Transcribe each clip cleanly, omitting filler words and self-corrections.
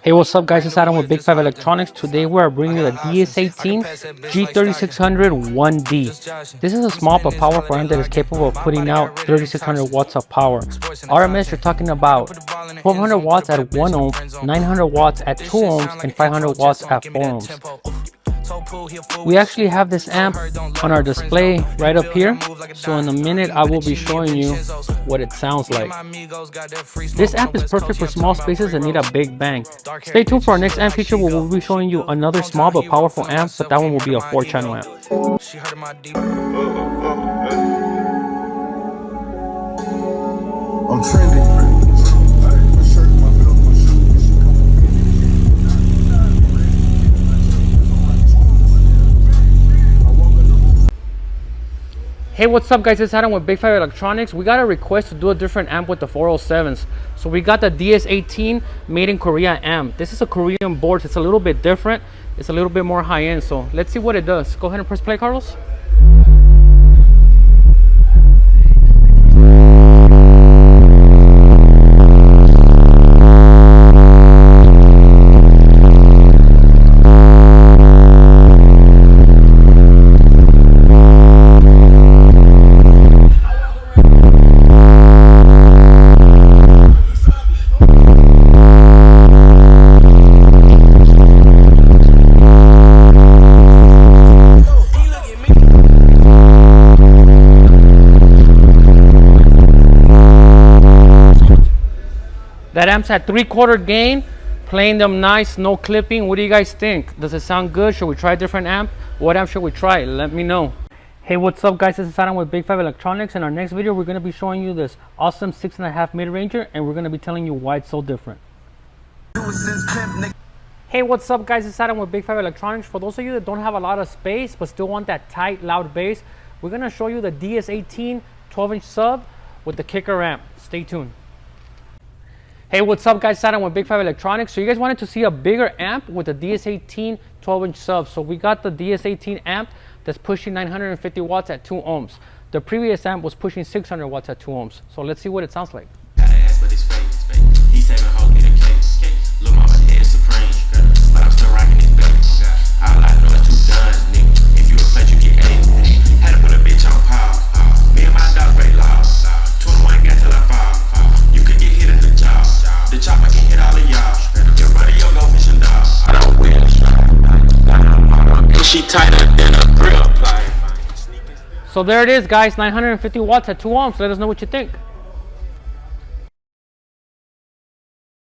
Hey, what's up guys, it's Adam with Big 5 Electronics. Today we are bringing you the DS18 G3600 1D. This is a small but powerful amp that is capable of putting out 3600 watts of power. RMS, you're talking about 1200 watts at 1 ohm, 900 watts at 2 ohms, and 500 watts at 4 ohms. We actually have this amp on our display right up here, so in a minute I will be showing you what it sounds like. This amp is perfect for small spaces that need a big bang. Stay tuned for our next amp feature where we'll be showing you another small but powerful amp, but that one will be a 4-channel amp. I'm trending. Hey, what's up guys, it's Adam with Big 5 Electronics. We got a request to do a different amp with the 407s. So we got the DS18 made in Korea amp. This is a Korean board, so it's a little bit different. It's a little bit more high end, so let's see what it does. Go ahead and press play, Carlos. That amp's at 3/4 gain, playing them nice, no clipping. What do you guys think? Does it sound good? Should we try a different amp? What amp should we try? Let me know. Hey, what's up guys, this is Adam with Big 5 Electronics. In our next video, we're going to be showing you this awesome 6.5 mid-ranger, and we're going to be telling you why it's so different. Hey, what's up guys, it's Adam with Big 5 Electronics. For those of you that don't have a lot of space, but still want that tight, loud bass, we're going to show you the DS18 12-inch sub with the kicker amp. Stay tuned. Hey, what's up guys, Adam with Big 5 Electronics. So you guys wanted to see a bigger amp with the DS18 12-inch sub. So we got the DS18 amp that's pushing 950 watts at 2 ohms. The previous amp was pushing 600 watts at 2 ohms. So let's see what it sounds like. So there it is guys, 950 watts at 2 ohms. Let us know what you think.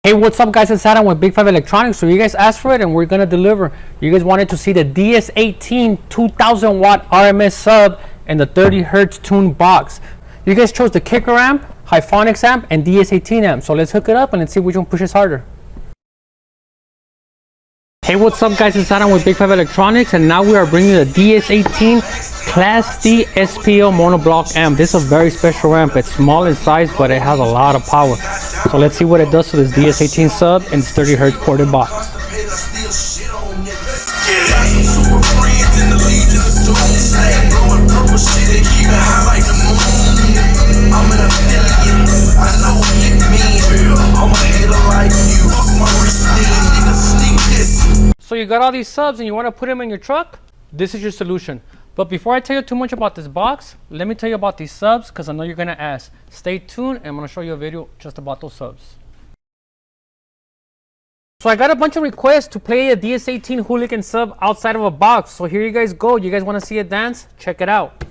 Hey, what's up guys, it's Adam with Big 5 Electronics. So you guys asked for it and we're gonna deliver. You guys wanted to see the DS18 2000 watt RMS sub and the 30 hertz tune box. You guys chose the kicker amp, Hyphonics amp, and DS18 amp. So let's hook it up and let's see which one pushes harder. Hey, what's up guys, it's Adam with Big 5 Electronics, and now we are bringing the DS18 Class D SPL monoblock amp. This is a very special amp. It's small in size, but it has a lot of power. So let's see what it does to this DS18 sub and this 30 hertz ported box. So you got all these subs and you want to put them in your truck? This is your solution. But before I tell you too much about this box, let me tell you about these subs because I know you're going to ask. Stay tuned and I'm going to show you a video just about those subs. So I got a bunch of requests to play a DS18 Hooligan sub outside of a box. So here you guys go. You guys want to see it dance? Check it out.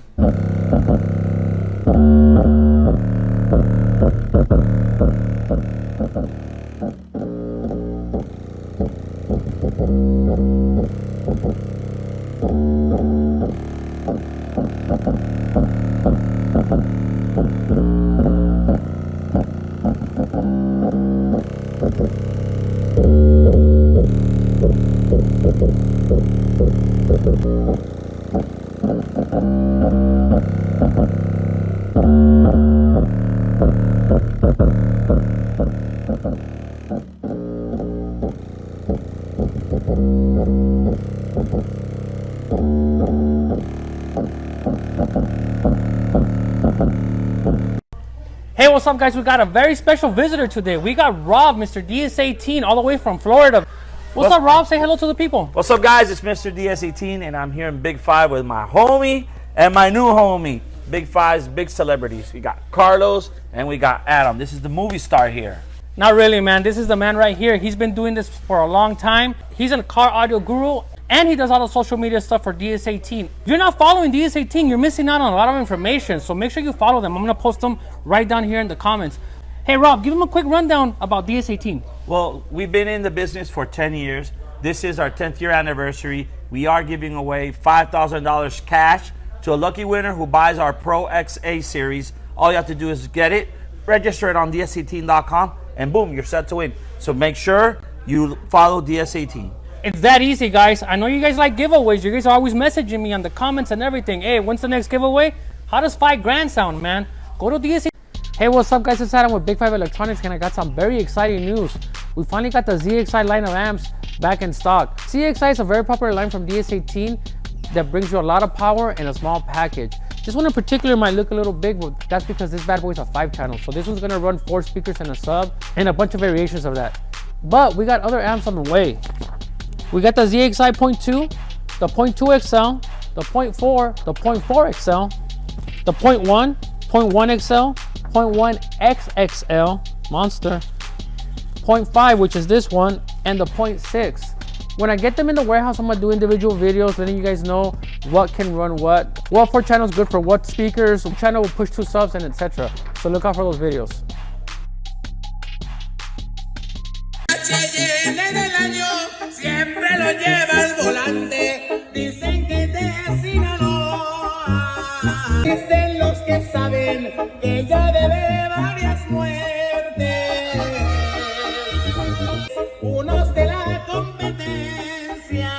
Hey, what's up, guys? We got a very special visitor today. We got Rob, Mr. DS18, all the way from Florida. What's up, Rob? Say hello to the people. What's up, guys? It's Mr. DS18, and I'm here in Big Five with my homie and my new homie. Big Five's big celebrities. We got Carlos and we got Adam. This is the movie star here. Not really, man. This is the man right here. He's been doing this for a long time. He's a car audio guru, and he does all the social media stuff for DS18. If you're not following DS18, you're missing out on a lot of information, so make sure you follow them. I'm going to post them right down here in the comments. Hey, Rob, give them a quick rundown about DS18. Well, we've been in the business for 10 years. This is our 10th year anniversary. We are giving away $5,000 cash to a lucky winner who buys our Pro XA series. All you have to do is get it, register it on DS18.com, and boom, you're set to win. So make sure you follow DS18. It's that easy, guys. I know you guys like giveaways. You guys are always messaging me on the comments and everything. Hey, when's the next giveaway? How does $5,000 sound, man? Go to DS18. Hey, what's up, guys? It's Adam with Big Five Electronics, and I got some very exciting news. We finally got the ZXi line of amps back in stock. ZXi is a very popular line from DS18 that brings you a lot of power in a small package. This one in particular might look a little big, but that's because this bad boy is a 5-channel. So this one's gonna run 4 speakers and a sub and a bunch of variations of that. But we got other amps on the way. We got the ZXi 0.2, the 0.2 XL, the 0.4, the 0.4 XL, the 0.1, 0.1 XL, 0.1 XXL, monster, 0.5, which is this one, and the 0.6. When I get them in the warehouse, I'm gonna do individual videos letting you guys know what can run what 4 channels good for what speakers, what channel will push 2 subs, and etc. So look out for those videos. Dicen los que saben que ya debe varias muertes, unos de la competencia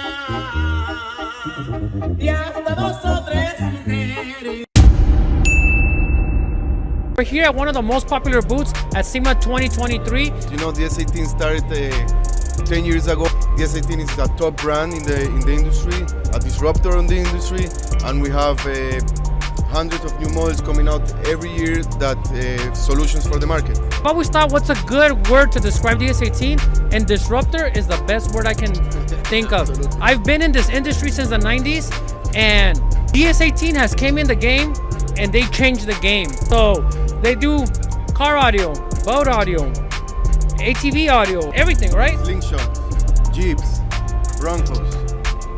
y hasta 2 o 3 mujeres. We're here at one of the most popular booths at SEMA 2023. You know, DS18 started 10 years ago. DS18 is a top brand in the industry, a disruptor in the industry, and we have hundreds of new models coming out every year that solutions for the market. I've always thought, what's a good word to describe DS18? And disruptor is the best word I can think of. Absolutely. I've been in this industry since the 90s, and DS18 has came in the game and they changed the game. So they do car audio, boat audio, ATV audio, everything, right? Slingshots, Jeeps, Broncos,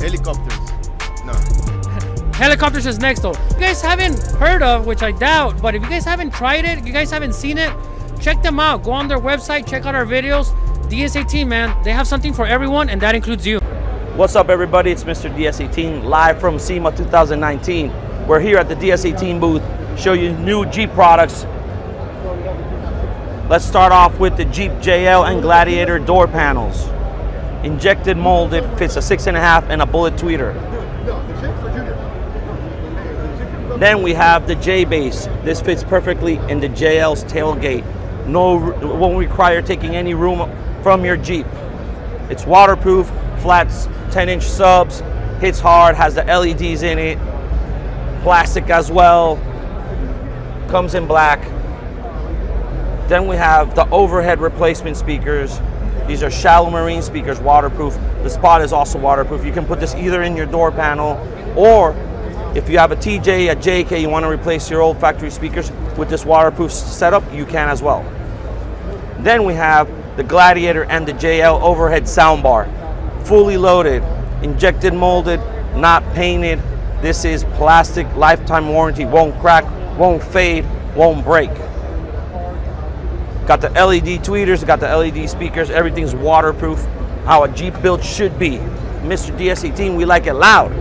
helicopters. No. Helicopters is next though. If you guys haven't heard of, which I doubt, but if you guys haven't tried it, you guys haven't seen it, check them out. Go on their website, check out our videos. DS18, man, they have something for everyone, and that includes you. What's up, everybody? It's Mr. DS18 live from SEMA 2019. We're here at the DS18 booth, show you new Jeep products. Let's start off with the Jeep JL and Gladiator door panels. Injected molded, fits a 6.5 and a bullet tweeter. Then we have the J-Base. This fits perfectly in the JL's tailgate. Won't require taking any room from your Jeep. It's waterproof, flat 10-inch subs, hits hard, has the LEDs in it, plastic as well, comes in black. Then we have the overhead replacement speakers. These are shallow marine speakers, waterproof. The spot is also waterproof. You can put this either in your door panel, or if you have a TJ, a JK, you want to replace your old factory speakers with this waterproof setup, you can as well. Then we have the Gladiator and the JL overhead soundbar. Fully loaded, injected molded, not painted. This is plastic, lifetime warranty, won't crack, won't fade, won't break. Got the LED tweeters, got the LED speakers, everything's waterproof, how a Jeep build should be. Mr. DS18, we like it loud.